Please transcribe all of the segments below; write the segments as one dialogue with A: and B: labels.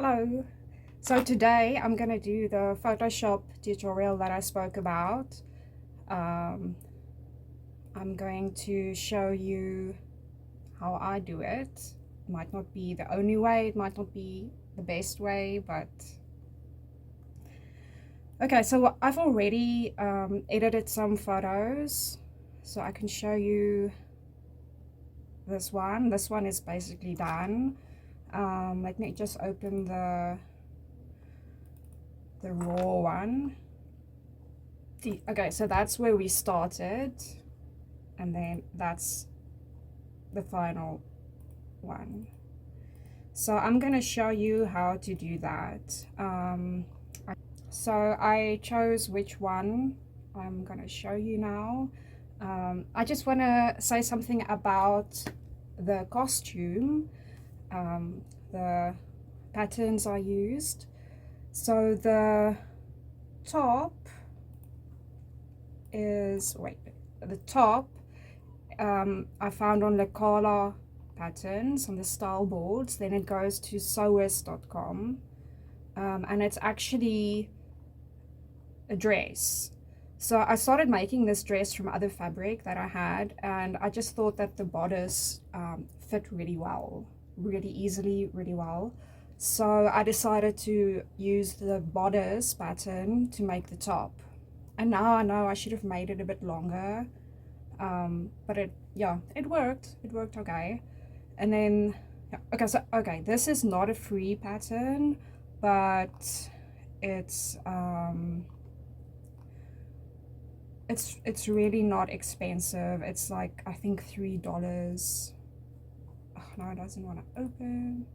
A: Hello. So today I'm going to do the Photoshop tutorial that I spoke about. Um, I'm going to show you how I do it. It might not be the only way, it might not be the best way, but okay, so I've already edited some photos, so I can show you this one. This one is basically done. Let me just open the raw one. Okay, so that's where we started, and then that's the final one. So I'm gonna show you how to do that. So I chose which one I'm gonna show you now. I just want to say something about the costume, the patterns I used. So the top is, the top I found on Lacala patterns on the style boards. Then it goes to sewist.com, and it's actually a dress. So I started making this dress from other fabric that I had, and I just thought that the bodice fit really well, really easily, really well. So I decided to use the bodice pattern to make the top. And now I know I should have made it a bit longer, but it worked. It worked okay. And then, yeah, okay, this is not a free pattern, but it's it's really not expensive. It's like, I think $3. Oh, no, it doesn't want to open.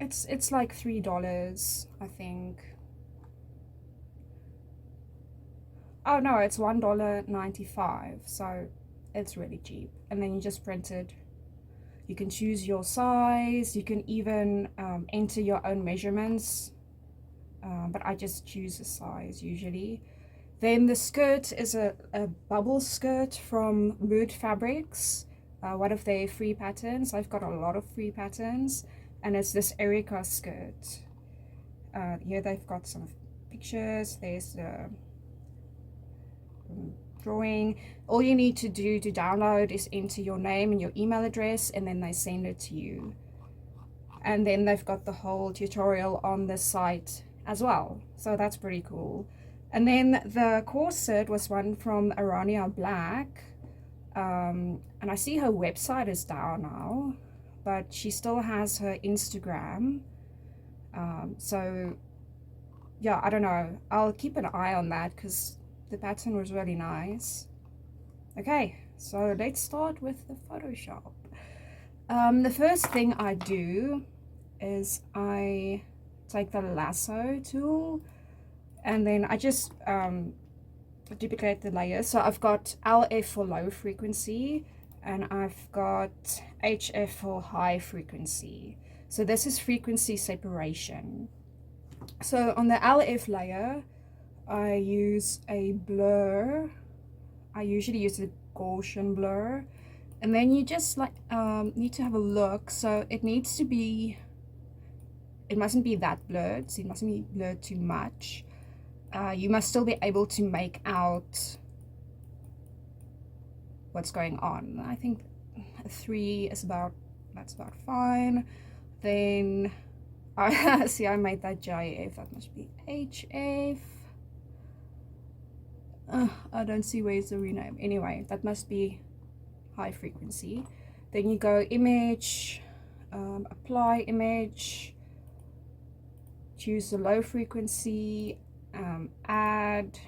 A: It's like $3, I think. Oh no, it's $1.95, so it's really cheap. And then you just print it. You can choose your size. You can even enter your own measurements, but I just choose a size usually. Then the skirt is a bubble skirt from Mood Fabrics, one of their free patterns. I've got a lot of free patterns, and it's this Erica skirt. Here they've got some pictures. There's the drawing. All you need to do to download is enter your name and your email address, and then they send it to you. And then they've got the whole tutorial on the site as well, so that's pretty cool. And then the corset was one from Arania Black, and I see her website is down now, but she still has her Instagram. So yeah, I don't know, I'll keep an eye on that because the pattern was really nice. Okay, so let's start with the Photoshop. The first thing I do is I take the lasso tool, and then I just duplicate the layers. So I've got LF for low frequency, and I've got HF for high frequency. So this is frequency separation. So on the LF layer, I use a blur. I usually use a Gaussian blur, and then you just like need to have a look. So it needs to be, it mustn't be that blurred, so it mustn't be blurred too much. You must still be able to make out what's going on. I think a 3 is that's about fine. Then I see I made that JF, that must be HF. I don't see where's the rename. Anyway, that must be high frequency. Then you go image, apply image, choose the low frequency, add,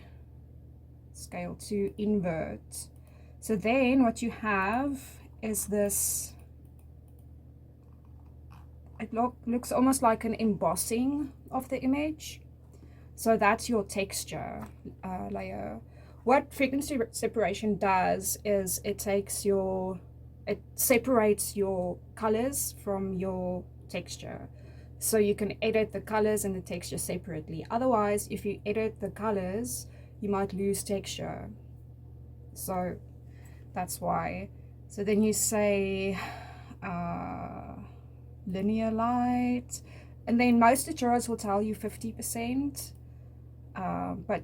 A: scale to invert. So then what you have is this, it looks almost like an embossing of the image. So that's your texture layer. What frequency separation does is it separates your colors from your texture. So you can edit the colors and the texture separately. Otherwise, if you edit the colors, you might lose texture. So that's why. So then you say linear light. And then most tutorials will tell you 50%, but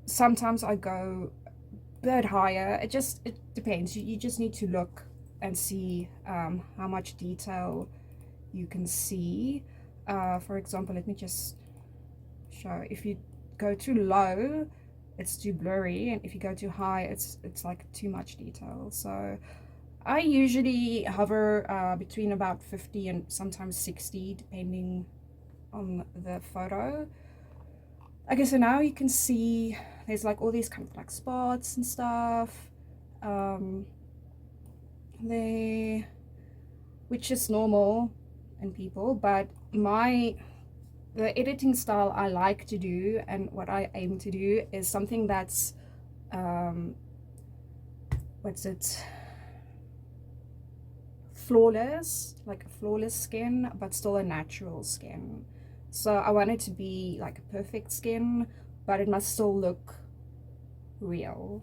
A: sometimes I go a bit higher. It depends. You just need to look and see how much detail you can see. For example, let me just show. If you go too low, it's too blurry, and if you go too high, it's like too much detail. So I usually hover between about 50 and sometimes 60, depending on the photo. Okay, so now you can see there's like all these kind of like spots and stuff there, which is normal in people, but the editing style I like to do and what I aim to do is something that's flawless, like a flawless skin, but still a natural skin. So I want it to be like a perfect skin, but it must still look real.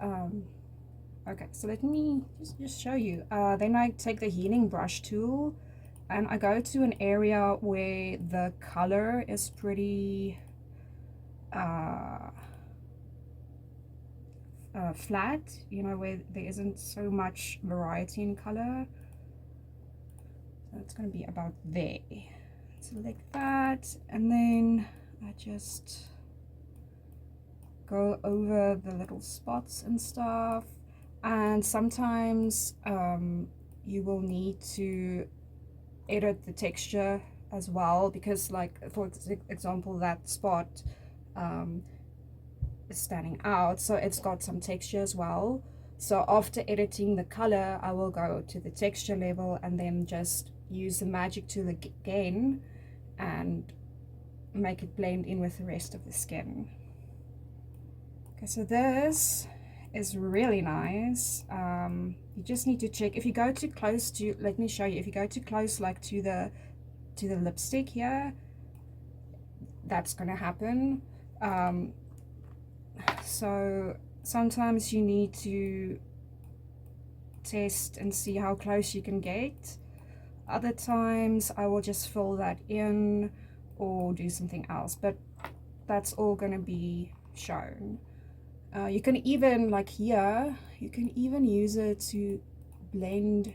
A: Okay, so let me just show you. Then I take the healing brush tool and I go to an area where the color is pretty flat, you know, where there isn't so much variety in color. So it's going to be about there. Select that, and then I just go over the little spots and stuff. And sometimes you will need to edit the texture as well, because like for example that spot is standing out, so it's got some texture as well. So after editing the color, I will go to the texture level and then just use the magic tool again and make it blend in with the rest of the skin. Okay, so this is really nice. You just need to check if you go too close to, let me show you, if you go too close like to the lipstick here, that's gonna happen. So sometimes you need to test and see how close you can get. Other times I will just fill that in or do something else, but that's all going to be shown. You can even, like here, you can even use it to blend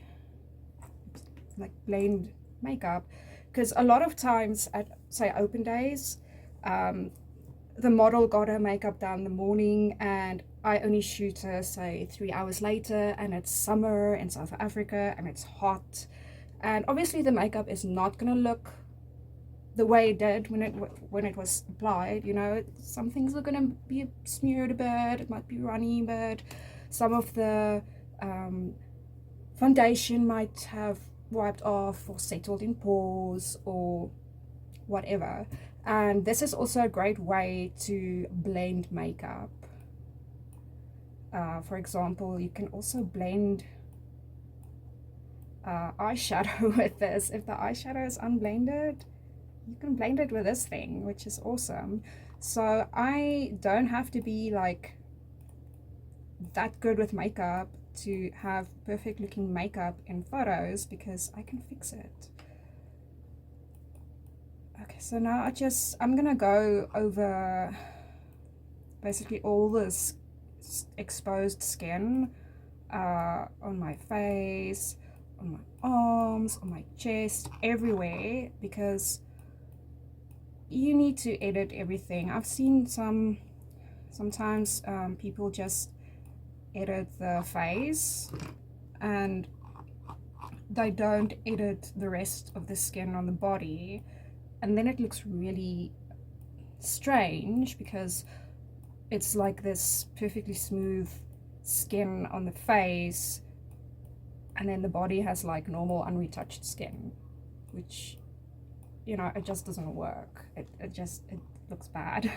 A: makeup, because a lot of times at, say, open days, the model got her makeup done in the morning and I only shoot her, say, 3 hours later, and it's summer in South Africa and it's hot, and obviously the makeup is not going to look the way it did when it was applied. You know, some things are going to be smeared a bit, it might be runny, but some of the foundation might have wiped off or settled in pores or whatever. And this is also a great way to blend makeup. For example, you can also blend eyeshadow with this. If the eyeshadow is unblended, you can blend it with this thing, which is awesome. So I don't have to be like that good with makeup to have perfect looking makeup in photos, because I can fix it. Okay, so now I'm gonna go over basically all this exposed skin on my face, on my arms, on my chest, everywhere, because you need to edit everything. I've seen sometimes people just edit the face and they don't edit the rest of the skin on the body, and then it looks really strange because it's like this perfectly smooth skin on the face and then the body has like normal unretouched skin, which, you know, it just doesn't work. It looks bad.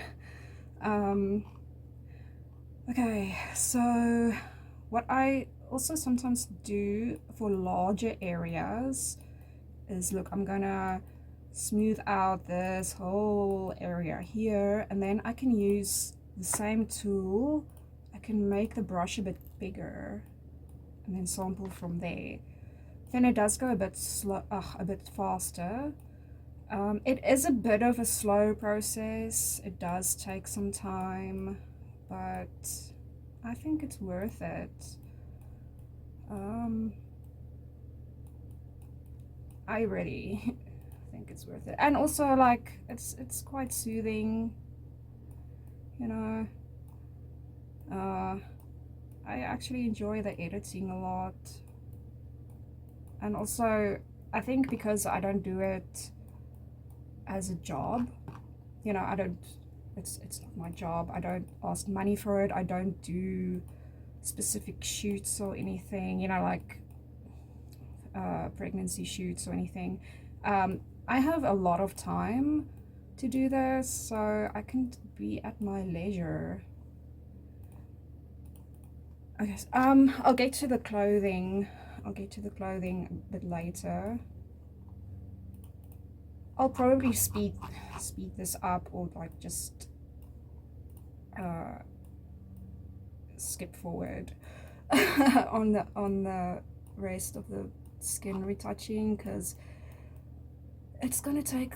A: Okay, so what I also sometimes do for larger areas is, look, I'm gonna smooth out this whole area here, and then I can use the same tool. I can make the brush a bit bigger and then sample from there. then it does go a bit slow, a bit faster. It is a bit of a slow process. It does take some time, but I think it's worth it. I really think it's worth it, and also like it's quite soothing, you know. I actually enjoy the editing a lot, and also I think because I don't do it as a job, you know, I don't. It's not my job. I don't ask money for it. I don't do specific shoots or anything, you know, like pregnancy shoots or anything. I have a lot of time to do this, so I can be at my leisure. Okay, I'll get to the clothing. I'll get to the clothing a bit later. I'll probably speed this up, or like just skip forward on the rest of the skin retouching, because it's gonna take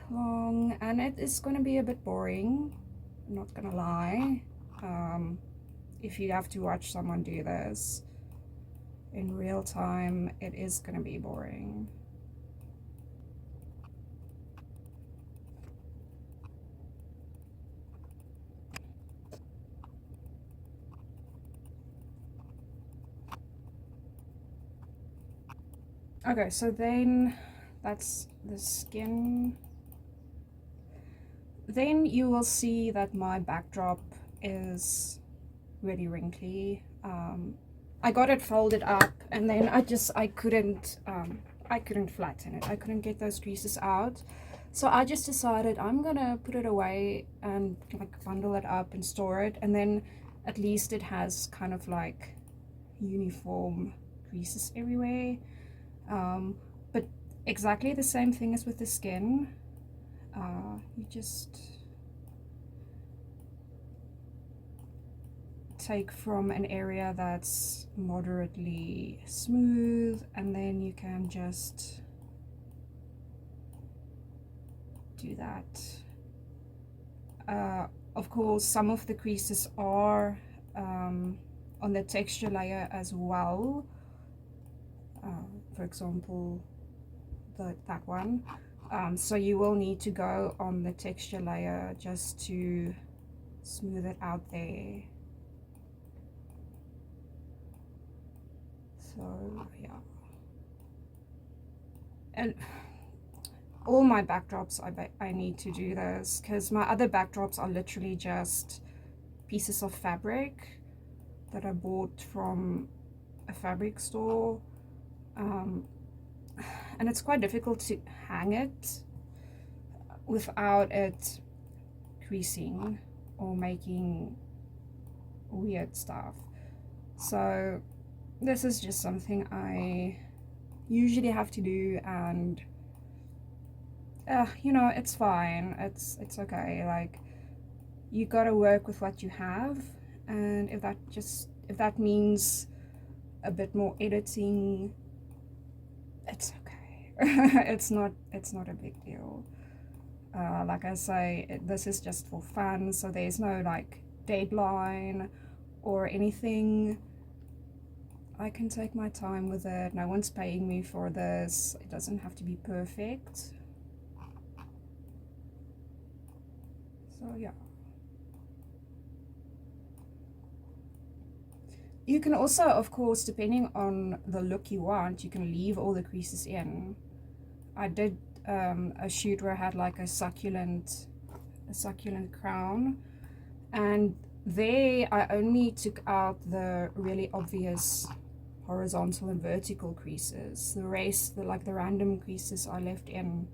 A: long and it is gonna be a bit boring. I'm not gonna lie. If you have to watch someone do this in real time, it is gonna be boring. Okay, so then that's the skin. Then you will see that my backdrop is really wrinkly. I got it folded up, and then I couldn't flatten it. I couldn't get those creases out, so I just decided I'm gonna put it away and like bundle it up and store it, and then at least it has kind of like uniform creases everywhere. But exactly the same thing as with the skin. You just take from an area that's moderately smooth, and then you can just do that. Of course, some of the creases are on the texture layer as well. For example, that one. So you will need to go on the texture layer just to smooth it out there. So yeah, and all my backdrops I need to do this, because my other backdrops are literally just pieces of fabric that I bought from a fabric store, and it's quite difficult to hang it without it creasing or making weird stuff. So this is just something I usually have to do, and you know, it's fine. It's okay. Like, you gotta work with what you have, and if that means a bit more editing, it's okay. it's not a big deal. Like I say, this is just for fun, so there's no like deadline or anything. I can take my time with it. No one's paying me for this. It doesn't have to be perfect. So yeah. You can also, of course, depending on the look you want, you can leave all the creases in. I did a shoot where I had like a succulent crown, and there I only took out the really obvious horizontal and vertical creases. The rest, the random creases I left in,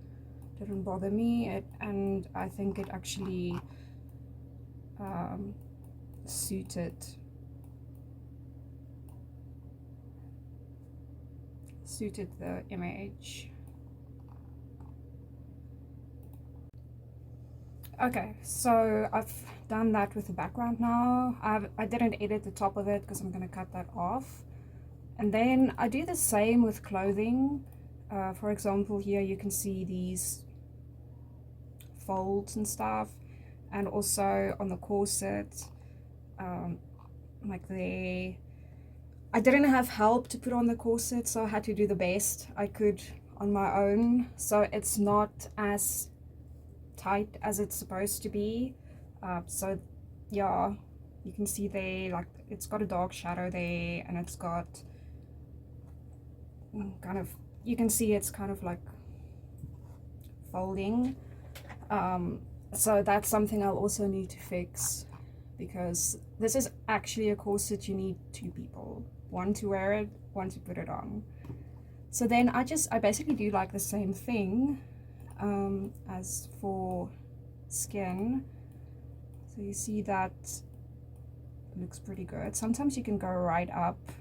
A: didn't bother me. And I think it actually suited the image. Okay, so I've done that with the background now. I didn't edit the top of it because I'm going to cut that off. And then I do the same with clothing. For example, here you can see these folds and stuff, and also on the corset, like there. I didn't have help to put on the corset, so I had to do the best I could on my own. So it's not as tight as it's supposed to be. So yeah, you can see there, like it's got a dark shadow there, and it's got kind of, you can see it's kind of like folding. So that's something I'll also need to fix, because this is actually a corset you need two people, one to wear it, one to put it on. So then I basically do like the same thing as for skin. So you see that looks pretty good. Sometimes you can go right up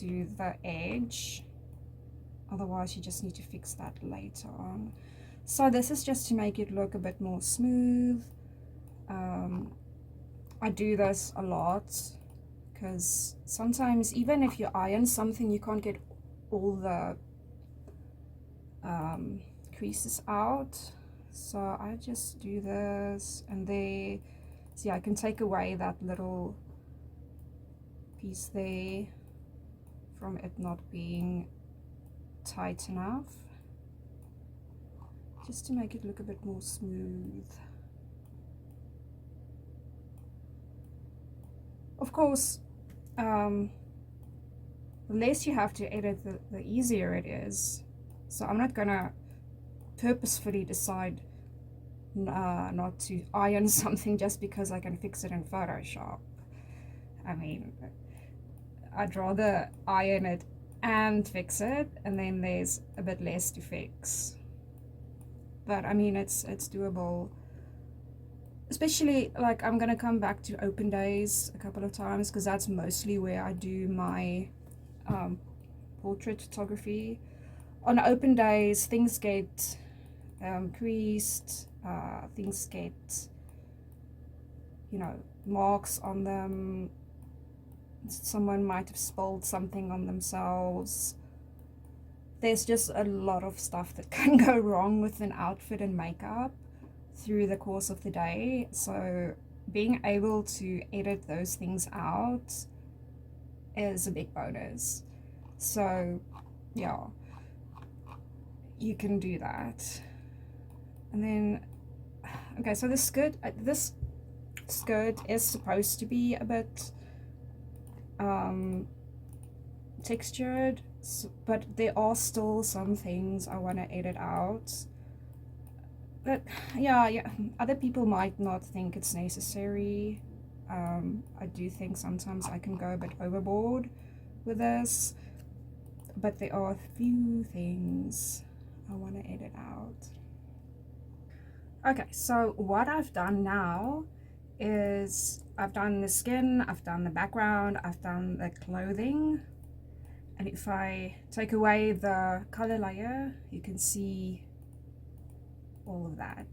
A: to the edge, otherwise you just need to fix that later on. So this is just to make it look a bit more smooth. I do this a lot because sometimes even if you iron something, you can't get all the creases out. So I just do this, and there, see, I can take away that little piece there from it not being tight enough, just to make it look a bit more smooth. Of course, the less you have to edit, the easier it is. So I'm not gonna purposefully decide not to iron something just because I can fix it in Photoshop. I mean, I'd rather iron it and fix it, and then there's a bit less to fix. But I mean, it's doable. Especially, like, I'm gonna come back to open days a couple of times, because that's mostly where I do my portrait photography. On open days, things get creased, things get, you know, marks on them. Someone might have spilled something on themselves. There's just a lot of stuff that can go wrong with an outfit and makeup through the course of the day. So being able to edit those things out is a big bonus. So yeah, you can do that. And then, okay, so this skirt is supposed to be a bit textured, but there are still some things I want to edit out. But yeah, other people might not think it's necessary. I do think sometimes I can go a bit overboard with this, but there are a few things I want to edit out. Okay, so what I've done now is I've done the skin, I've done the background, I've done the clothing, and if I take away the color layer, you can see all of that.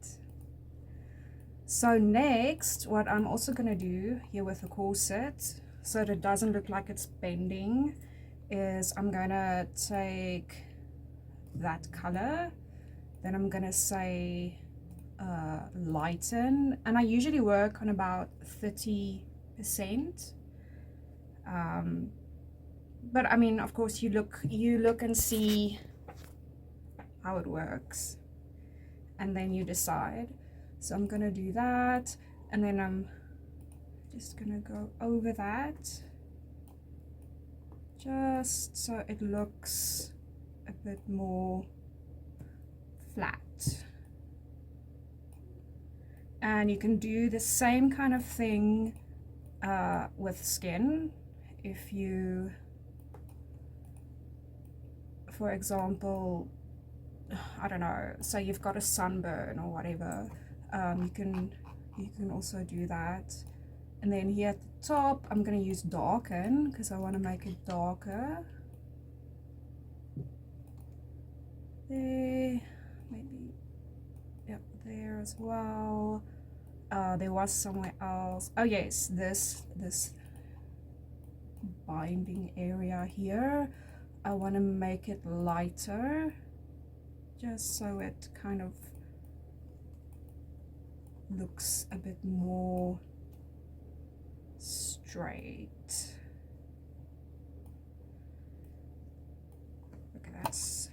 A: So next, what I'm also going to do here with the corset, so that it doesn't look like it's bending, is I'm going to take that color, then I'm going to say lighten, and I usually work on about 30%. But I mean, of course, you look and see how it works, and then you decide. So I'm gonna do that, and then I'm just gonna go over that, just so it looks a bit more flat. And you can do the same kind of thing with skin. If you, for example, I don't know, say you've got a sunburn or whatever, you can also do that. And then here at the top, I'm going to use darken because I want to make it darker. There, maybe, yep, there as well. There was somewhere else. Oh yes, this binding area here, I want to make it lighter, just so it kind of looks a bit more straight. Okay, that's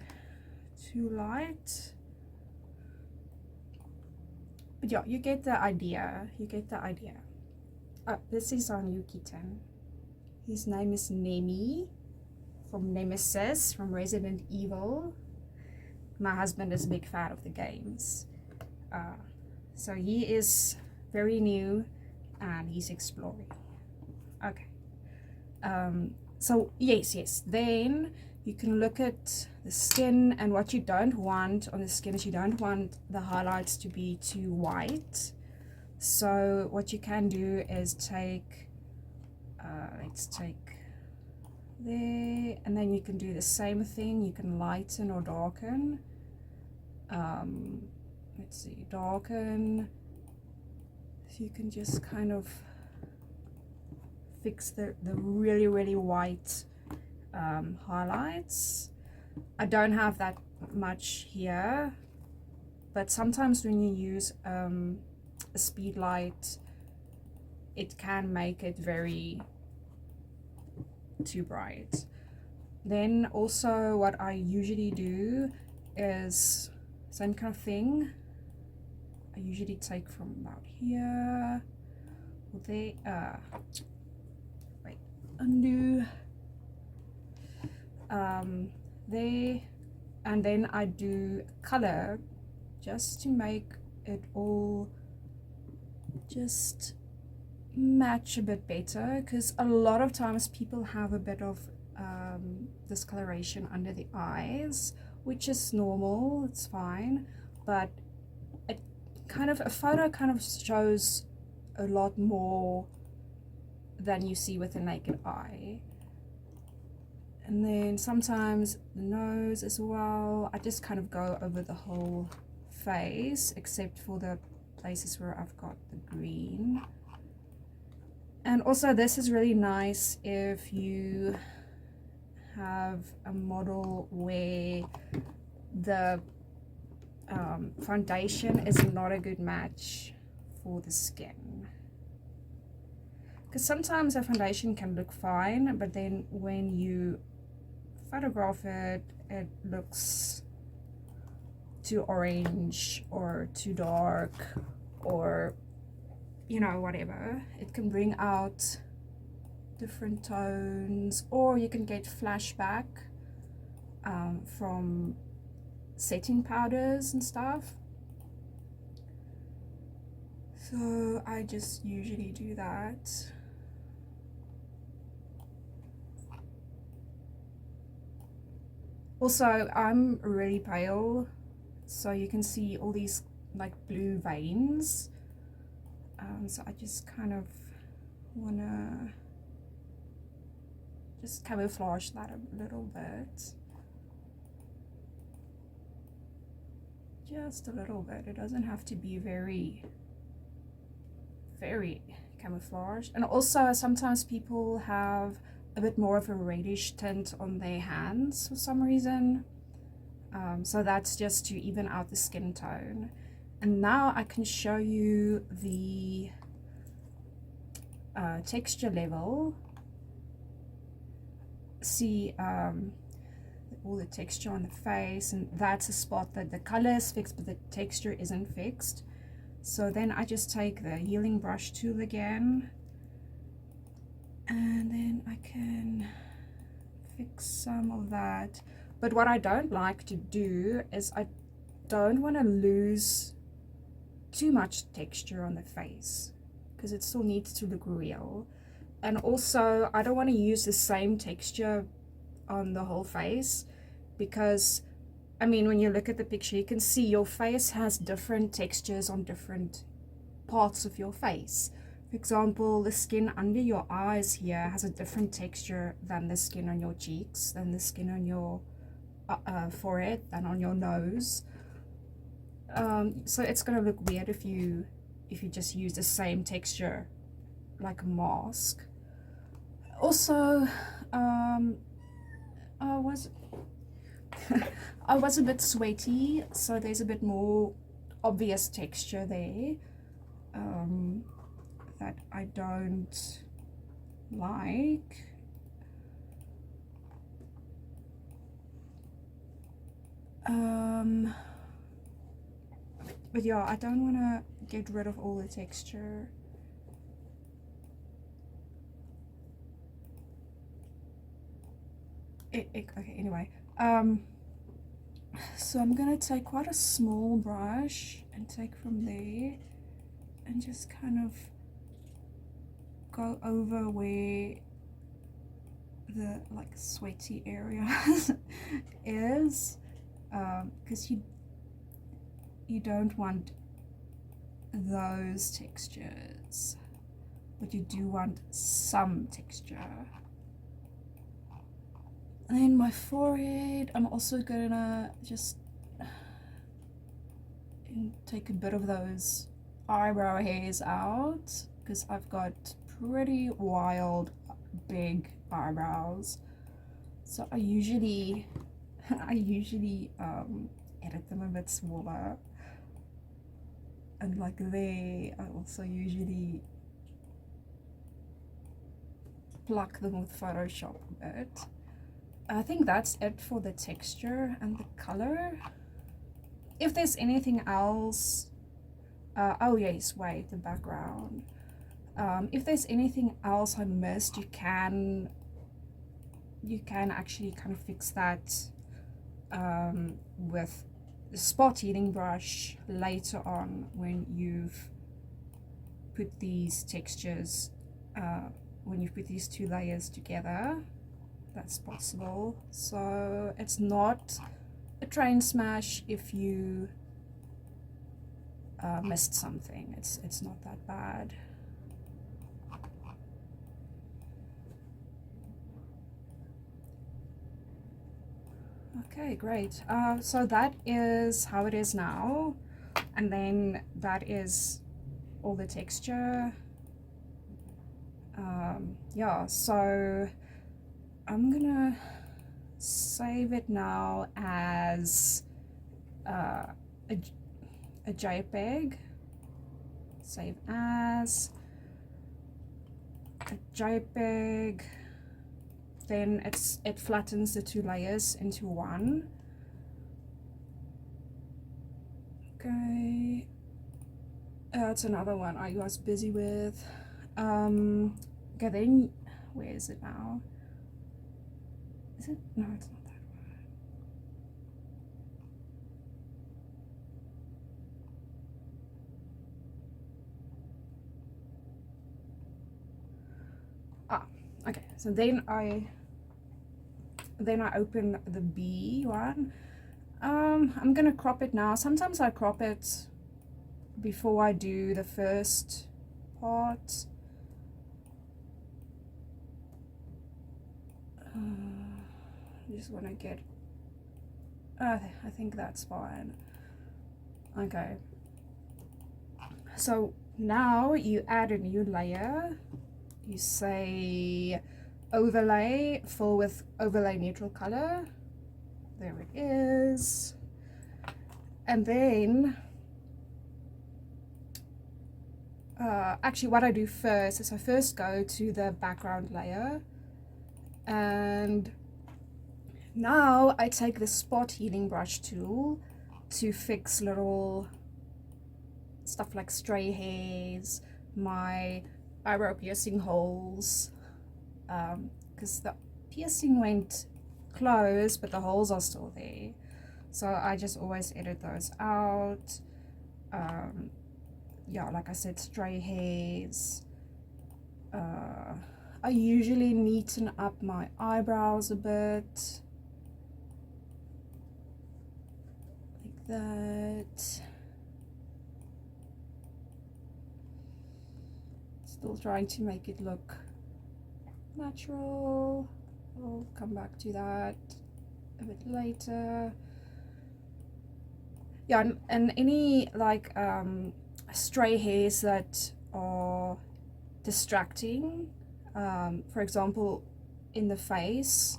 A: too light. But yeah, you get the idea. You get the idea. This is our new kitten. His name is Nemi, from Nemesis, from Resident Evil. My husband is a big fan of the games. So he is very new and he's exploring. Okay. So yes. Then you can look at the skin, and what you don't want on the skin is you don't want the highlights to be too white. So what you can do is take, let's take there, and then you can do the same thing. You can lighten or darken. Let's see, darken. So you can just kind of fix the really white highlights. I don't have that much here, but sometimes when you use a speed light, it can make it very too bright. Then also what I usually do is same kind of thing. I usually take from about here, there, wait, undo, there, and then I do color just to make it all just match a bit better, because a lot of times people have a bit of discoloration under the eyes, which is normal, it's fine, but it kind of, a photo kind of shows a lot more than you see with the naked eye. And then sometimes the nose as well, I just kind of go over the whole face except for the places where I've got the green. And also this is really nice if you have a model where the foundation is not a good match for the skin, because sometimes a foundation can look fine, but then when you photograph it, it looks too orange or too dark, or you know, whatever. It can bring out different tones, or you can get flashback from setting powders and stuff. So I just usually do that. Also, I'm really pale, so you can see all these like blue veins. So I just kind of wanna just camouflage that a little bit. Just a little bit. It doesn't have to be very camouflaged. And also sometimes people have a bit more of a reddish tint on their hands for some reason. So that's just to even out the skin tone. And now I can show you the texture level. See all the texture on the face, and that's a spot that the color is fixed but the texture isn't fixed. So then I just take the healing brush tool again, and then I can fix some of that. But what I don't like to do is I don't want to lose too much texture on the face, because it still needs to look real. And also I don't want to use the same texture on the whole face, because I mean, when you look at the picture, you can see your face has different textures on different parts of your face. For example, the skin under your eyes here has a different texture than the skin on your cheeks, than the skin on your forehead, than on your nose. So it's gonna look weird if you just use the same texture like a mask. Also, I was I was a bit sweaty, so there's a bit more obvious texture there that I don't like. But yeah, I don't want to get rid of all the texture. Okay, anyway. So I'm gonna take quite a small brush and take from there and just kind of go over where the like sweaty area is, because you don't want those textures, but you do want some texture. And then my forehead, I'm also gonna just take a bit of those eyebrow hairs out because I've got pretty wild big eyebrows, so I usually edit them a bit smaller, and like there I also usually pluck them with Photoshop a bit. I think that's it for the texture and the color. If there's anything else, oh yes, wait, the background. If there's anything else I missed, you can actually kind of fix that with the spot healing brush later on when you've put these textures, when you've put these two layers together. That's possible. So it's not a train smash if you missed something. It's not that bad. Okay, great. So that is how it is now, and then that is all the texture. Yeah, so I'm gonna save it now as a JPEG. Save as a JPEG. Then it flattens the two layers into one. Okay. That's another one I was busy with. Okay, then where is it now? Is it? No, it's not that one. Okay, so then I open the B one. I'm gonna crop it now. Sometimes I crop it before I do the first part. I just want to get, I think that's fine. Okay, so now you add a new layer. You say overlay, fill with overlay neutral color. There it is. And then actually what I do first is I first go to the background layer, and now I take the spot healing brush tool to fix little stuff like stray hairs, my eyebrow piercing holes, because the piercing went closed but the holes are still there, so I just always edit those out. Yeah, like I said, stray hairs. I usually neaten up my eyebrows a bit like that. Still trying to make it look natural. I'll come back to that a bit later. Yeah, and any like stray hairs that are distracting, For example, in the face,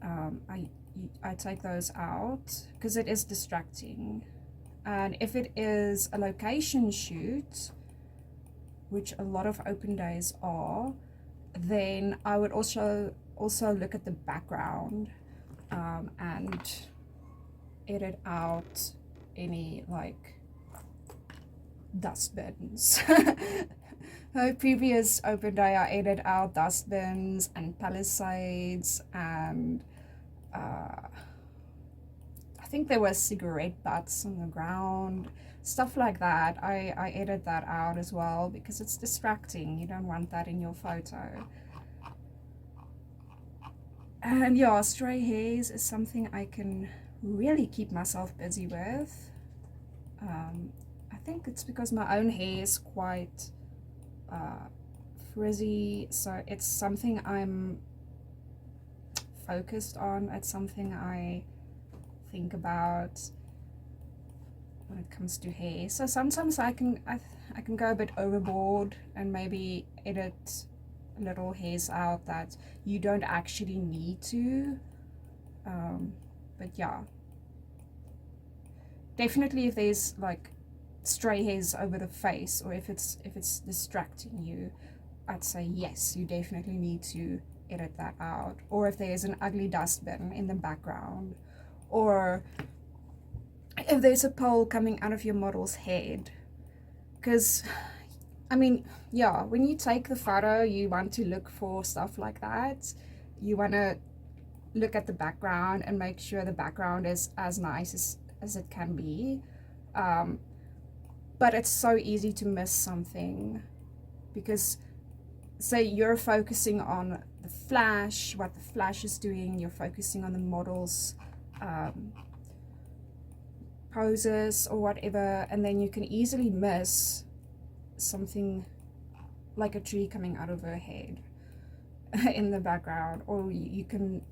A: I take those out because it is distracting. And if it is a location shoot, which a lot of open days are, then I would also look at the background, and edit out any like dustbins. My previous open day, I edited out dustbins and palisades, and I think there were cigarette butts on the ground, stuff like that. I edit that out as well because it's distracting. You don't want that in your photo. And yeah, stray hairs is something I can really keep myself busy with. I think it's because my own hair is quite frizzy, so it's something I'm focused on. It's something I think about when it comes to hair. So sometimes I can go a bit overboard and maybe edit little hairs out that you don't actually need to. But yeah, definitely if there's like stray hairs over the face, or if it's distracting you, I'd say yes, you definitely need to edit that out. Or if there's an ugly dustbin in the background, or if there's a pole coming out of your model's head. Because I mean, yeah, when you take the photo, you want to look for stuff like that. You want to look at the background and make sure the background is as nice as it can be. But it's so easy to miss something because, say, you're focusing on the flash, what the flash is doing, you're focusing on the model's poses or whatever, and then you can easily miss something like a tree coming out of her head in the background, or you can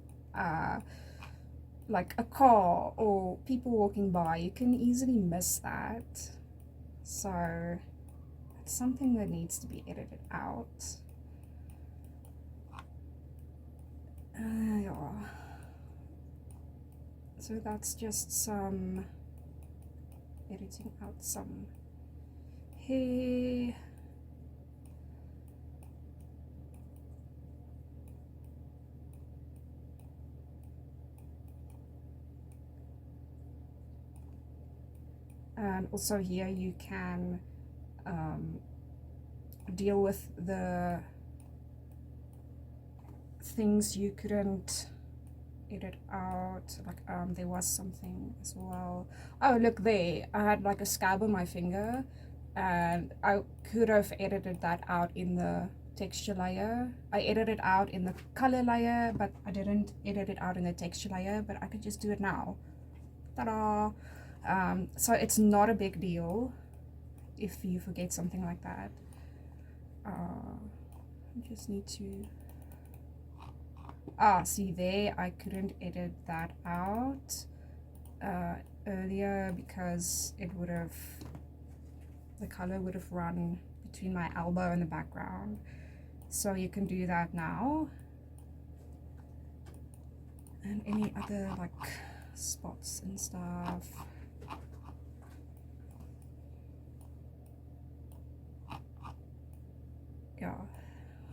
A: like a car or people walking by, you can easily miss that. So it's something that needs to be edited out. Yeah. So that's just some editing out some hair. And also here you can deal with the things you couldn't edit out. Like there was something as well. Oh, look there, I had like a scab on my finger, and I could have edited that out in the texture layer. I edited it out in the color layer, but I didn't edit it out in the texture layer, but I could just do it now. Ta-da! So it's not a big deal if you forget something like that. You just need to see there, I couldn't edit that out earlier because it would have, the color would have run between my elbow and the background. So you can do that now. And any other like spots and stuff. Yeah,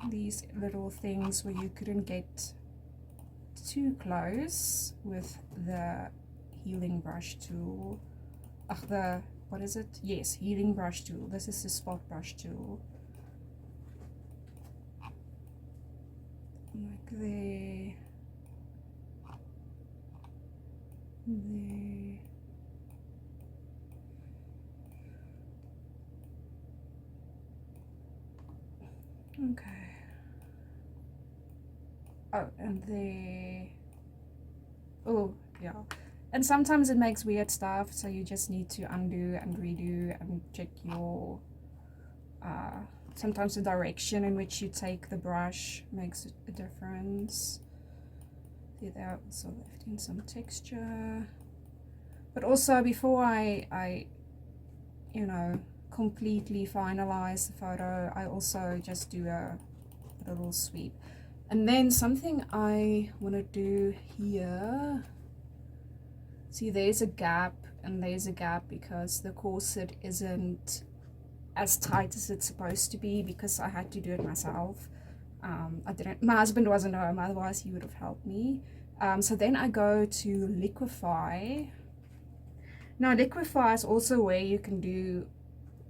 A: these little things where you couldn't get too close with the healing brush tool. What is it? Yes, healing brush tool. This is the spot brush tool. Like there. There. Okay. Oh, and there. Oh, yeah. And sometimes it makes weird stuff, so you just need to undo and redo and check your sometimes the direction in which you take the brush makes a difference. See, there I also left in some texture. But also before I you know, completely finalize the photo, I also just do a a little sweep. And then something I want to do here, see there's a gap and there's a gap because the corset isn't as tight as it's supposed to be because I had to do it myself. My husband wasn't home, otherwise he would have helped me. So then I go to liquefy. Now liquefy is also where you can do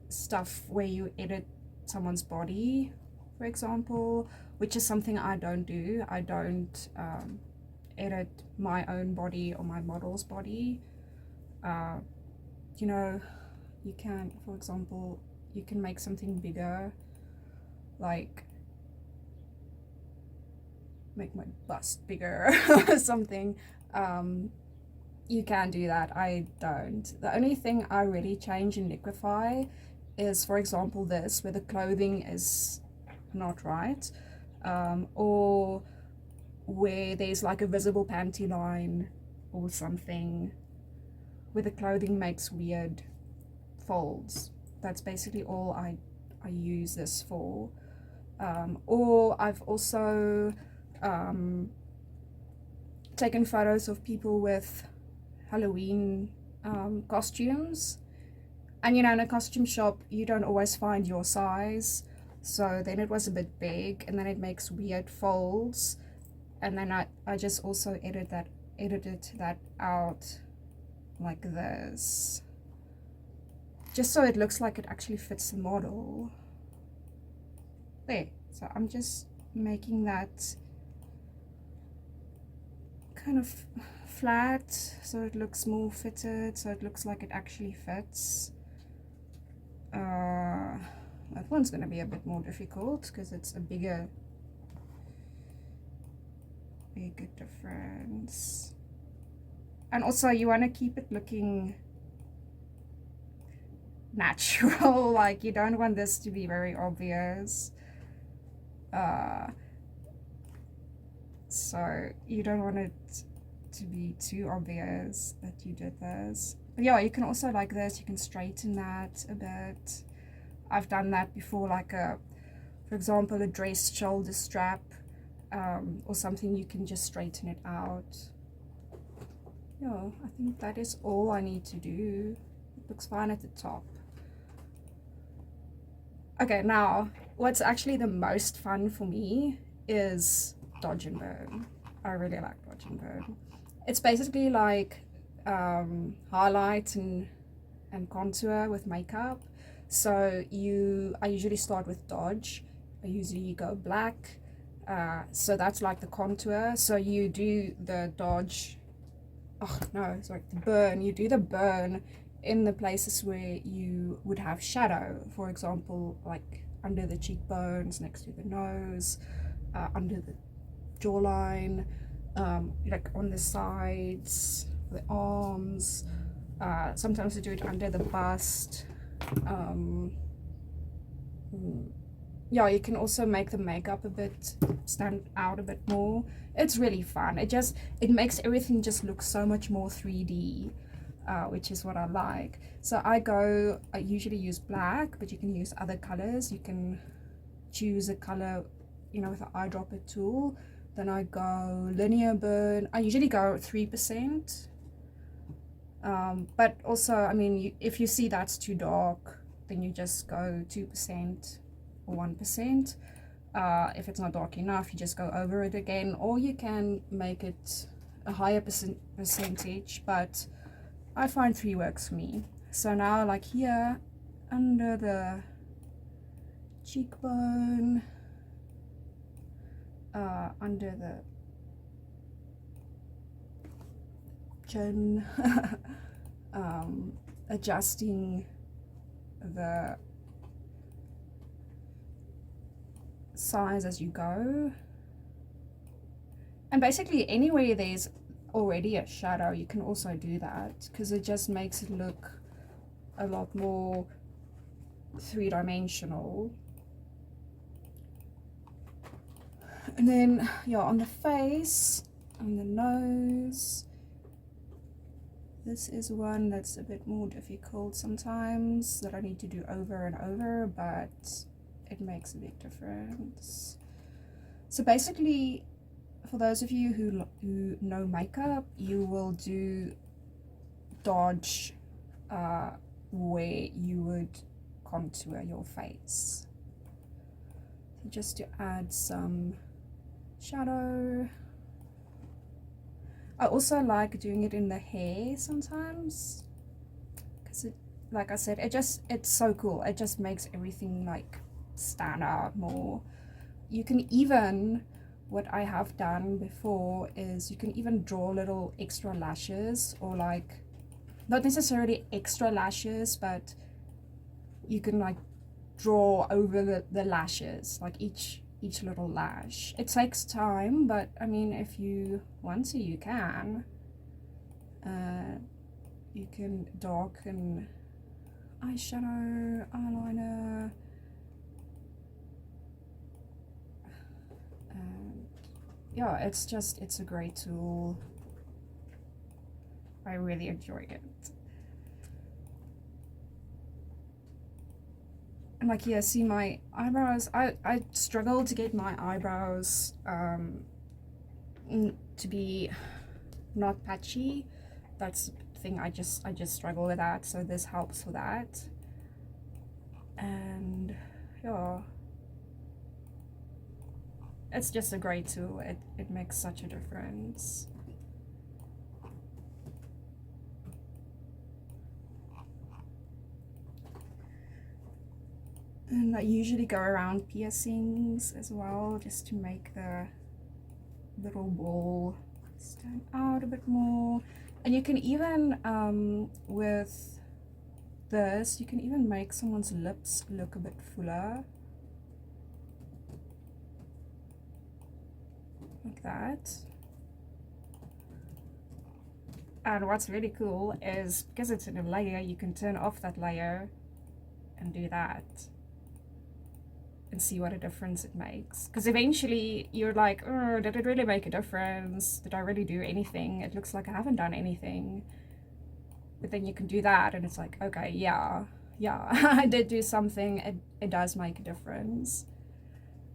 A: stuff where you edit someone's body, for example, which is something I don't do. I don't edit my own body or my model's body. You know, you can, for example, you can make something bigger, like make my bust bigger or something. You can do that. I don't. The only thing I really change in liquefy is, for example, this where the clothing is not right, or where there's like a visible panty line or something where the clothing makes weird folds. That's basically all I use this for. Or I've also taken photos of people with Halloween costumes, and you know, in a costume shop you don't always find your size, so then it was a bit big and then it makes weird folds, and then I just also edited that out like this, just so it looks like it actually fits the model. There, so I'm just making that kind of flat so it looks more fitted, so it looks like it actually fits. That one's going to be a bit more difficult because it's a bigger difference, and also you want to keep it looking natural. Like you don't want this to be very obvious, so you don't want it to be too obvious that you did this. But yeah, you can also, like this, you can straighten that a bit. I've done that before, like for example, a dress shoulder strap, or something. You can just straighten it out. Yeah, I think that is all I need to do. It looks fine at the top. Okay, now what's actually the most fun for me is dodge and burn. I really like dodge and burn. It's basically like highlight and contour with makeup. So I usually start with dodge. I usually go black. So that's like the contour. So you do the dodge. Oh no, sorry, the burn. You do the burn in the places where you would have shadow. For example, like under the cheekbones, next to the nose, under the jawline, like on the sides, the arms. Sometimes I do it under the bust. Yeah, you can also make the makeup a bit stand out a bit more. It's really fun. It makes everything just look so much more 3D, which is what I like. So I usually use black, but you can use other colors. You can choose a color, you know, with the eyedropper tool. Then I go linear burn. I usually go 3%. But also, I mean, if you see that's too dark, then you just go 2% or 1%. If it's not dark enough, you just go over it again, or you can make it a higher percentage, but I find 3 works for me. So now, like here, under the cheekbone, under the chin, adjusting the size as you go, and basically anywhere there's already a shadow you can also do that, because it just makes it look a lot more 3-dimensional. And then yeah, on the face, on the nose, this is one that's a bit more difficult sometimes, that I need to do over and over, but it makes a big difference. So basically, for those of you who know makeup, you will do dodge where you would contour your face. So just to add some shadow. I also like doing it in the hair sometimes, because it, like I said, it's so cool. It just makes everything like stand out more. You can even, what I have done before is you can even draw little extra lashes, or like not necessarily extra lashes, but you can like draw over the lashes, like each little lash. It takes time, but I mean, if you want to, you can. You can darken eyeshadow, eyeliner, and yeah, it's a great tool. I really enjoy it. And like, yeah, see my eyebrows, I struggle to get my eyebrows to be not patchy. That's the thing, I just struggle with that, so this helps with that. And yeah, it's just a great tool. It makes such a difference. And I usually go around piercings as well, just to make the little ball stand out a bit more. And you can even, with this, you can even make someone's lips look a bit fuller. Like that. And what's really cool is, because it's in a layer, you can turn off that layer and do that. And see what a difference it makes. Because eventually you're like, oh, did it really make a difference? Did I really do anything? It looks like I haven't done anything. But then you can do that and it's like, okay, yeah, I did do something. It does make a difference.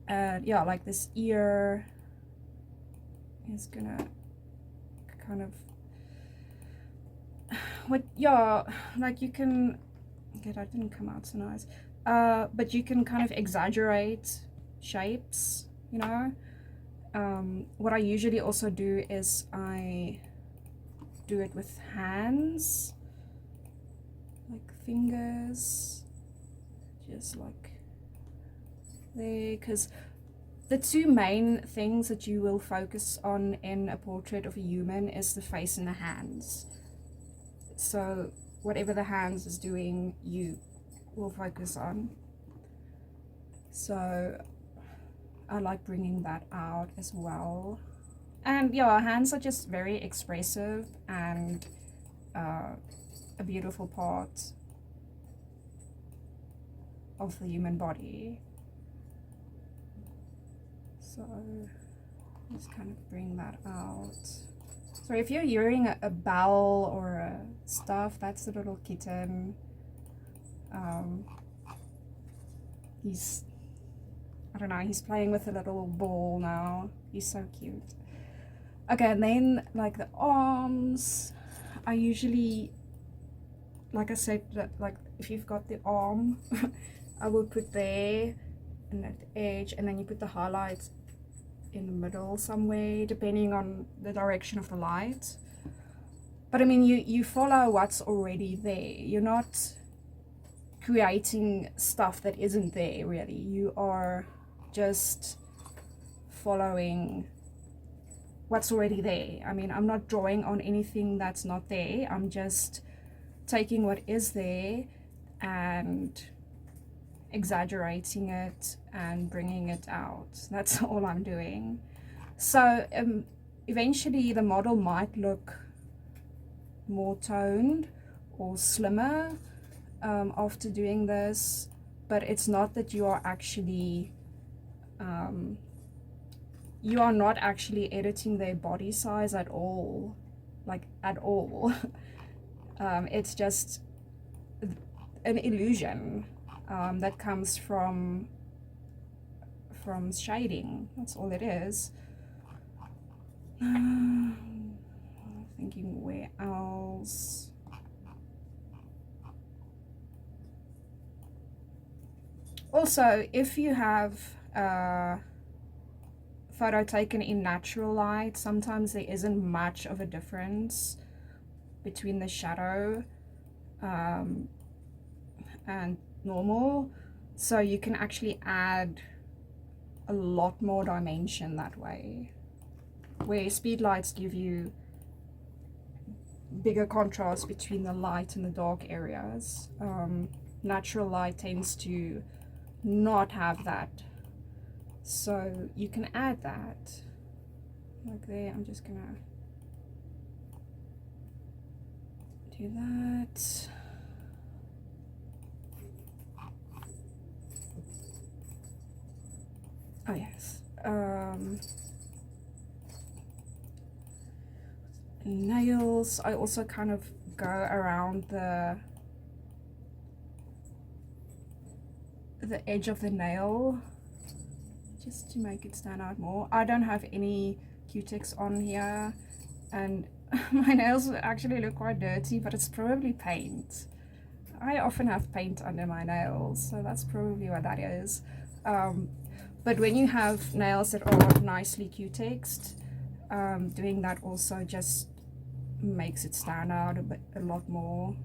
A: And yeah, like this ear is gonna kind of, what, yeah, like you can, okay, that didn't come out so nice. But you can kind of exaggerate shapes, you know. What I usually also do is I do it with hands, like fingers, just like there, because the two main things that you will focus on in a portrait of a human is the face and the hands. So whatever the hands is doing, you will focus on. So I like bringing that out as well. And yeah, our hands are just very expressive and a beautiful part of the human body. So just kind of bring that out. So if you're hearing a bell or a stuff, that's the little kitten. He's, I don't know, he's playing with a little ball now. He's so cute. Okay, and then like the arms, I usually, like I said, like if you've got the arm, I will put there and at the edge, and then you put the highlights in the middle somewhere, depending on the direction of the light. But I mean, you follow what's already there. You're not creating stuff that isn't there, really. You are just following what's already there. I mean, I'm not drawing on anything that's not there. I'm just taking what is there and exaggerating it and bringing it out. That's all I'm doing. So eventually the model might look more toned or slimmer after doing this, but it's not that you are actually editing their body size at all, like at all. It's just an illusion that comes from from shading. That's all it is. Thinking where else. Also, if you have a photo taken in natural light, sometimes there isn't much of a difference between the shadow and normal, so you can actually add a lot more dimension that way, where speed lights give you bigger contrast between the light and the dark areas. Natural light tends to not have that, so you can add that like there. I'm just gonna do that. Oh yes. Nails, I also kind of go around the edge of the nail just to make it stand out more. I don't have any Q-tips on here, and my nails actually look quite dirty, but it's probably paint. I often have paint under my nails, so that's probably what that is. But when you have nails that are nicely Q-texed, doing that also just makes it stand out a lot more.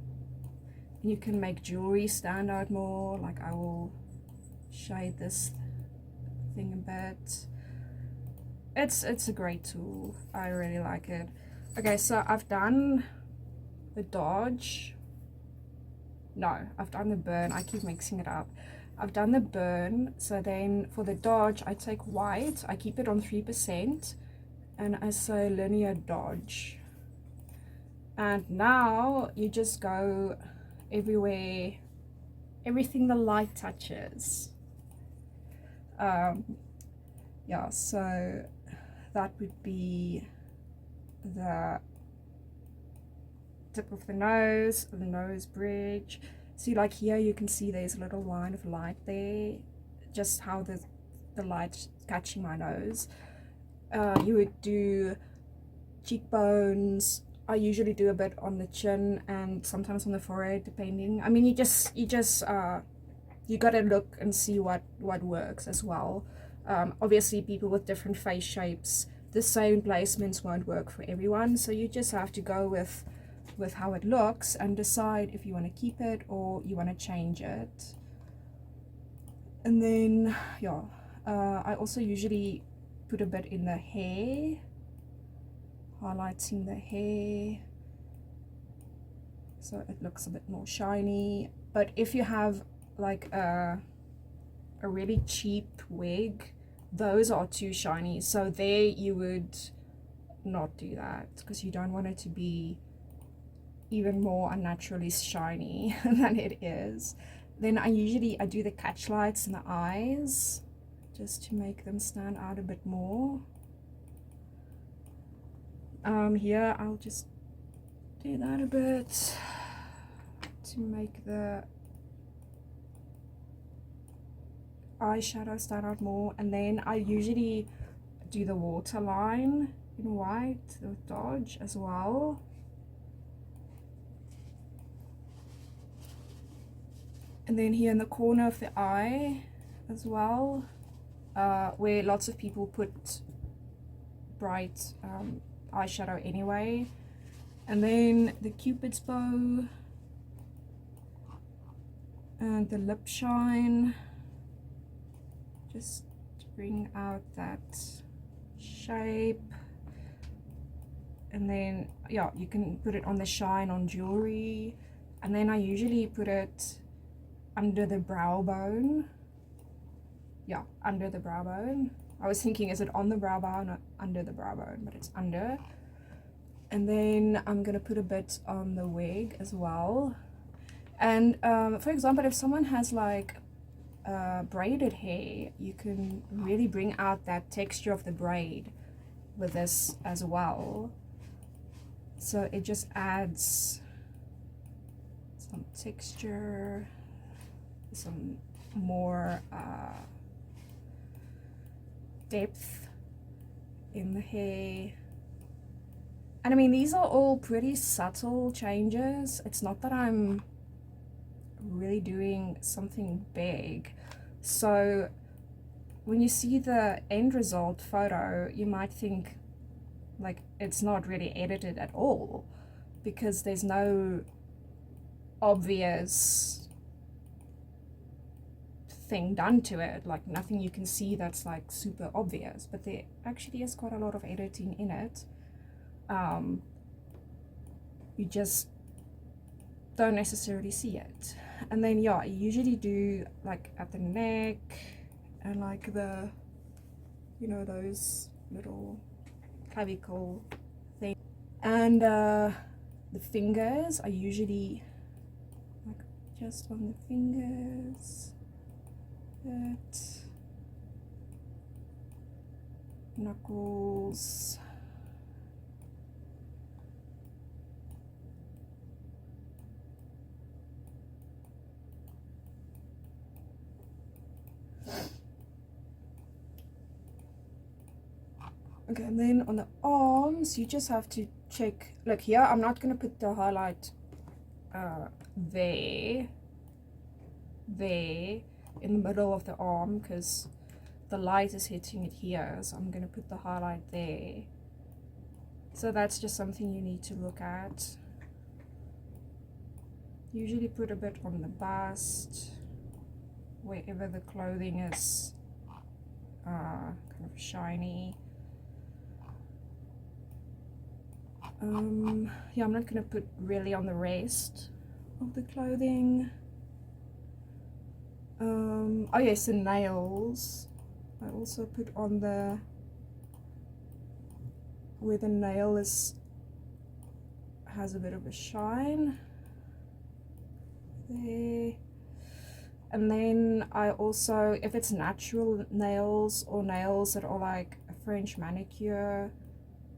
A: You can make jewelry stand out more. Like I will shade this thing a bit. It's a great tool. I really like it. Okay, so I've done the dodge. No, I've done the burn. I keep mixing it up. I've done the burn. So then for the dodge, I take white. I keep it on 3%, and I say linear dodge. And now you just go everywhere, everything the light touches. Yeah, so that would be the tip of the nose bridge. See, like here you can see there's a little line of light there, just how the light's catching my nose. You would do cheekbones. I usually do a bit on the chin and sometimes on the forehead, depending. I mean, you gotta look and see what works as well. Obviously, people with different face shapes, the same placements won't work for everyone, so you just have to go with how it looks and decide if you want to keep it or you want to change it. And then, yeah, I also usually put a bit in the hair, highlighting the hair so it looks a bit more shiny. But if you have like a really cheap wig, those are too shiny, so there you would not do that, because you don't want it to be even more unnaturally shiny than it is. Then I do the catch lights in the eyes just to make them stand out a bit more. Here I'll just do that a bit to make the eyeshadow stand out more. And then I usually do the waterline in white, the dodge as well. And then here in the corner of the eye as well, where lots of people put bright eyeshadow anyway. And then the Cupid's bow and the lip shine, just to bring out that shape. And then, yeah, you can put it on the shine on jewelry. And then I usually put it under the brow bone. Yeah, under the brow bone. I was thinking, is it on the brow bone or under the brow bone? But it's under. And then I'm gonna put a bit on the wig as well. And for example, if someone has like braided hair, you can really bring out that texture of the braid with this as well. So it just adds some texture, some more depth in the hair. And I mean, these are all pretty subtle changes. It's not that I'm really doing something big. So when you see the end result photo, you might think like it's not really edited at all, because there's no obvious thing done to it, like nothing you can see that's like super obvious, but there actually is quite a lot of editing in it. You just don't necessarily see it. And then yeah, I usually do like at the neck and like the, you know, those little clavicle thing, and the fingers I usually like just on the fingers, that, knuckles, okay, and then on the arms you just have to check. Look here, I'm not going to put the highlight there in the middle of the arm because the light is hitting it here, so I'm going to put the highlight there. So that's just something you need to look at. Usually put a bit on the bust, wherever the clothing is kind of shiny. Yeah, I'm not going to put really on the rest of the clothing. Oh yes, the nails. I also put on the, where the nail is, has a bit of a shine there. And then I also, if it's natural nails or nails that are like a French manicure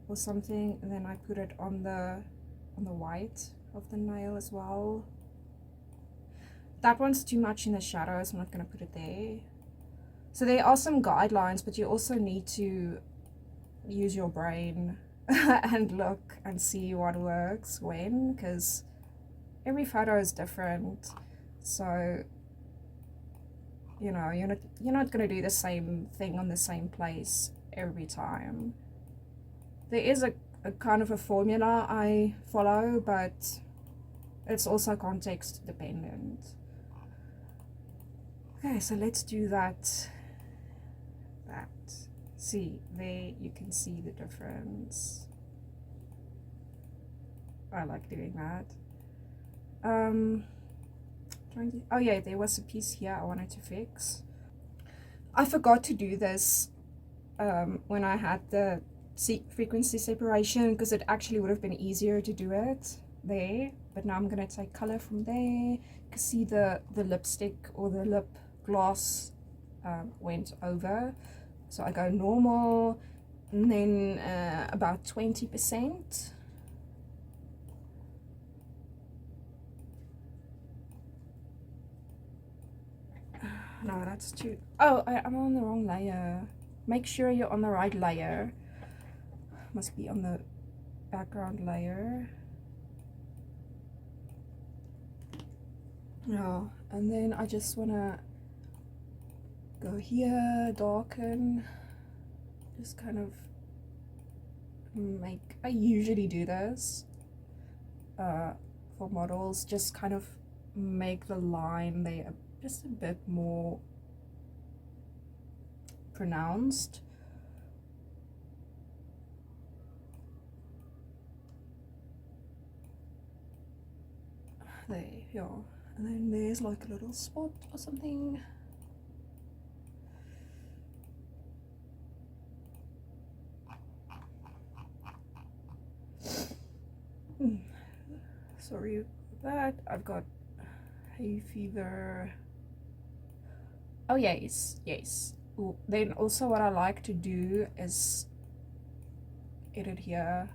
A: or something, and then I put it on the white of the nail as well. That one's too much in the shadow, so I'm not going to put it there. So there are some guidelines, but you also need to use your brain and look and see what works when, because every photo is different. So you know, you're not going to do the same thing on the same place every time. There is a kind of a formula I follow, but it's also context dependent. Okay, so let's do that. See, there you can see the difference. I like doing that. Oh yeah, there was a piece here I wanted to fix. I forgot to do this when I had the frequency separation, because it actually would have been easier to do it there, but now I'm going to take color from there. You can see the lipstick or the lip gloss went over, so I go normal and then about 20%. No, that's too, oh, I'm on the wrong layer. Make sure you're on the right layer. Must be on the background layer. Yeah, and then I just want to go here, darken, just kind of make, I usually do this for models, just kind of make the line there just a bit more pronounced. There, yeah. And then there's like a little spot or something. Sorry about that. I've got hay fever. Oh yes, yes. Ooh, then also what I like to do is edit here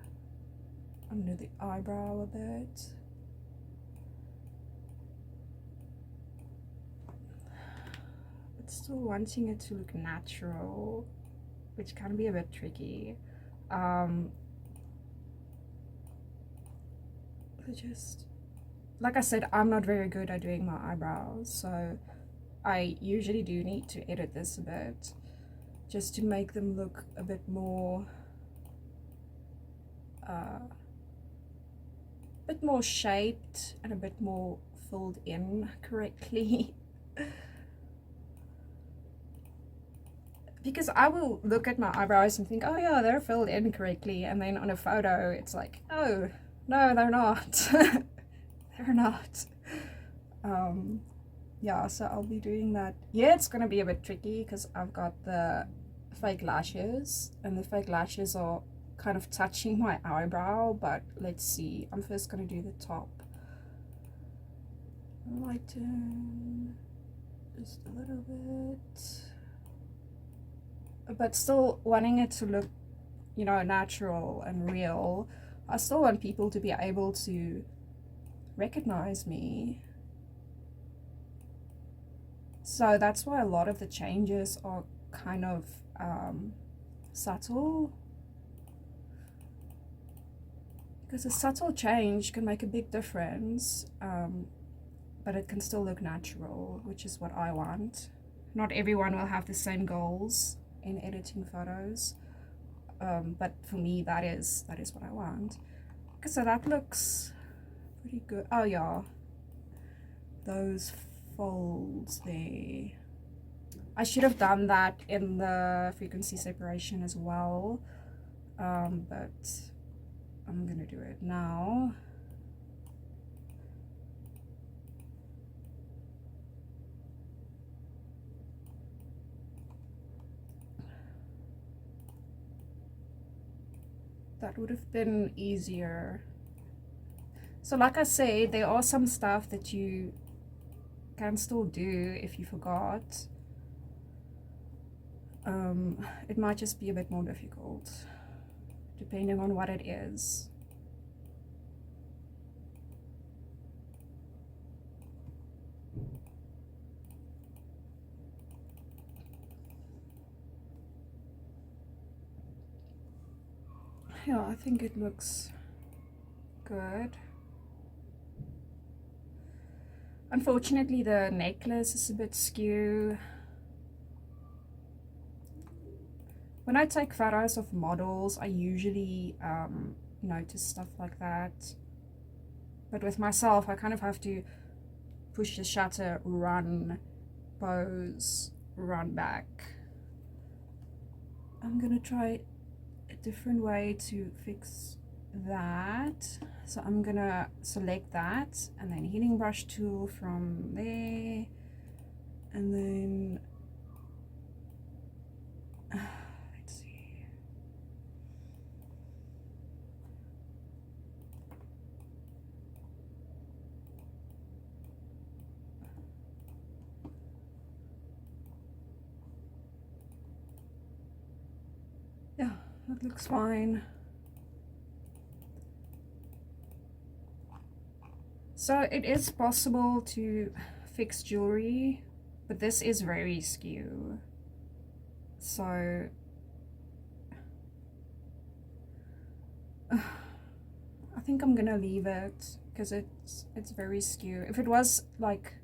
A: under the eyebrow a bit. But still wanting it to look natural, which can be a bit tricky. Just like I said, I'm not very good at doing my eyebrows, so I usually do need to edit this a bit just to make them look a bit more shaped and a bit more filled in correctly. Because I will look at my eyebrows and think, oh yeah, they're filled in correctly, and then on a photo it's like, oh no, they're not. They're not. Yeah, so I'll be doing that. Yeah, it's gonna be a bit tricky because I've got the fake lashes, and the fake lashes are kind of touching my eyebrow, but let's see. I'm first gonna do the top. Lighten just a little bit, but still wanting it to look, you know, natural and real. I still want people to be able to recognize me. So that's why a lot of the changes are kind of subtle, because a subtle change can make a big difference, but it can still look natural, which is what I want. Not everyone will have the same goals in editing photos, but for me that is what I want. Okay, so that looks pretty good. Oh yeah, those folds there, I should have done that in the frequency separation as well, but I'm gonna do it now. That would have been easier. So like I said, there are some stuff that you can still do if you forgot. It might just be a bit more difficult depending on what it is. Yeah, I think it looks good. Unfortunately, the necklace is a bit skew. When I take photos of models, I usually notice stuff like that. But with myself, I kind of have to push the shutter, run, pose, run back. I'm gonna try a different way to fix that. So I'm gonna select that and then healing brush tool from there, and then let's see. Yeah, that looks fine. So it is possible to fix jewelry, but this is very skew. So I think I'm gonna leave it because it's very skew. If it was like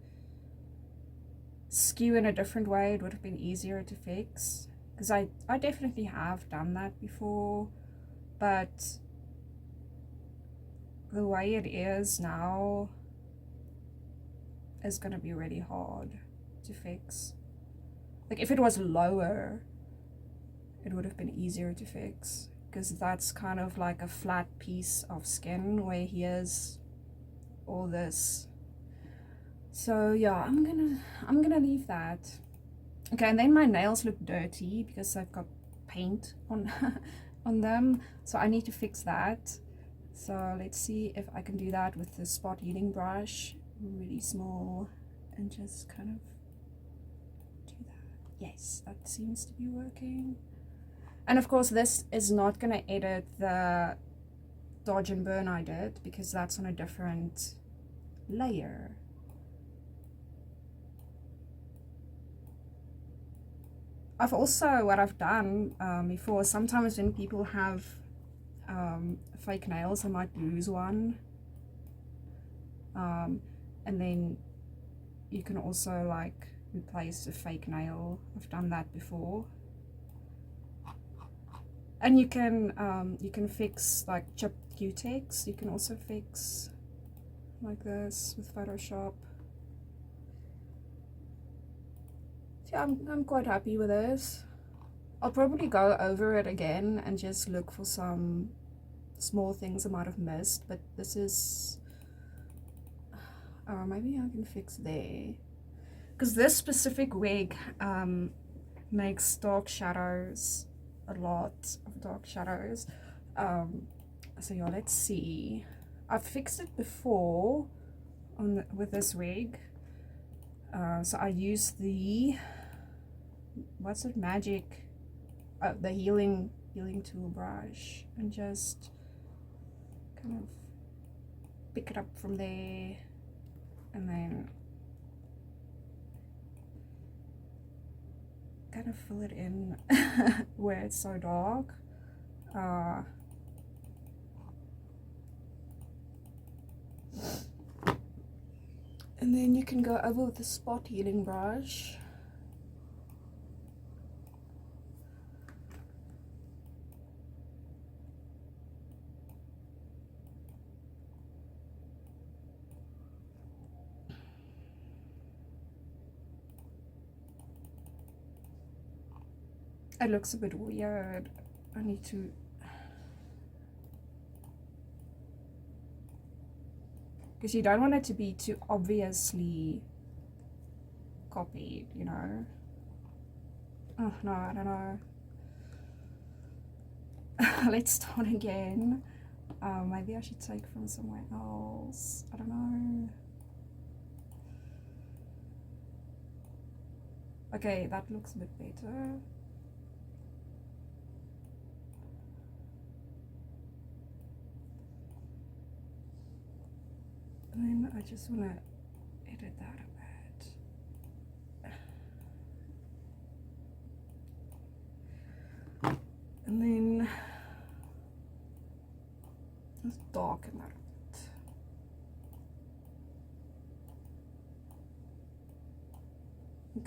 A: skew in a different way, it would have been easier to fix, because I definitely have done that before, but the way it is now is gonna be really hard to fix. Like if it was lower, it would have been easier to fix, because that's kind of like a flat piece of skin where he has all this. So yeah, I'm gonna leave that. Okay, and then my nails look dirty because I've got paint on on them, so I need to fix that. So let's see if I can do that with the spot healing brush, really small, and just kind of do that. Yes, that seems to be working. And of course this is not going to edit the dodge and burn I did, because that's on a different layer. I've also, what I've done before, sometimes when people have fake nails, I might lose one, and then you can also like replace a fake nail. I've done that before. And you can fix like chipped cutex. You can also fix like this with Photoshop. So I'm quite happy with this. I'll probably go over it again and just look for some small things I might have missed, but this is maybe I can fix there, because this specific wig makes dark shadows, a lot of dark shadows. So yeah, let's see. I've fixed it before with this wig. So I use the, what's it, magic, the healing tool brush, and just kind of pick it up from there, and then kind of fill it in where it's so dark. And then you can go over with the spot healing brush. It looks a bit weird. I need to, because you don't want it to be too obviously copied, you know. Oh no, I don't know. Let's start again. Maybe I should take from somewhere else. I don't know. Okay, that looks a bit better. And then I just want to edit that a bit. And then let's darken that a bit.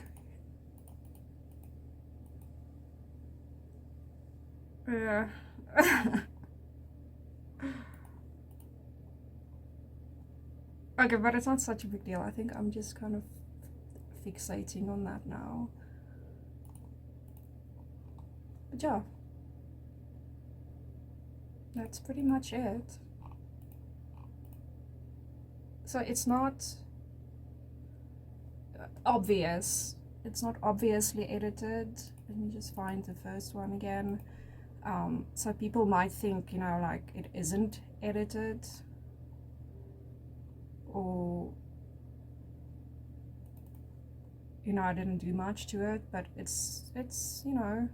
A: Okay. Yeah. Okay, but it's not such a big deal. I think I'm just kind of fixating on that now. But yeah, that's pretty much it. So it's not obvious. It's not obviously edited. Let me just find the first one again. So people might think, you know, like it isn't edited, or you know, I didn't do much to it, but it's you know,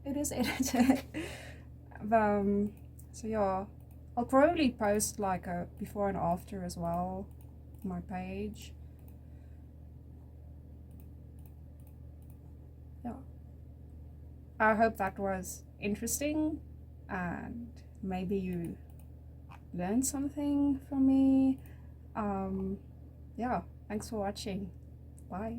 A: it is edited. So yeah, I'll probably post like a before and after as well on my page. Yeah, I hope that was interesting and maybe you learned something from me. Yeah, thanks for watching. Bye.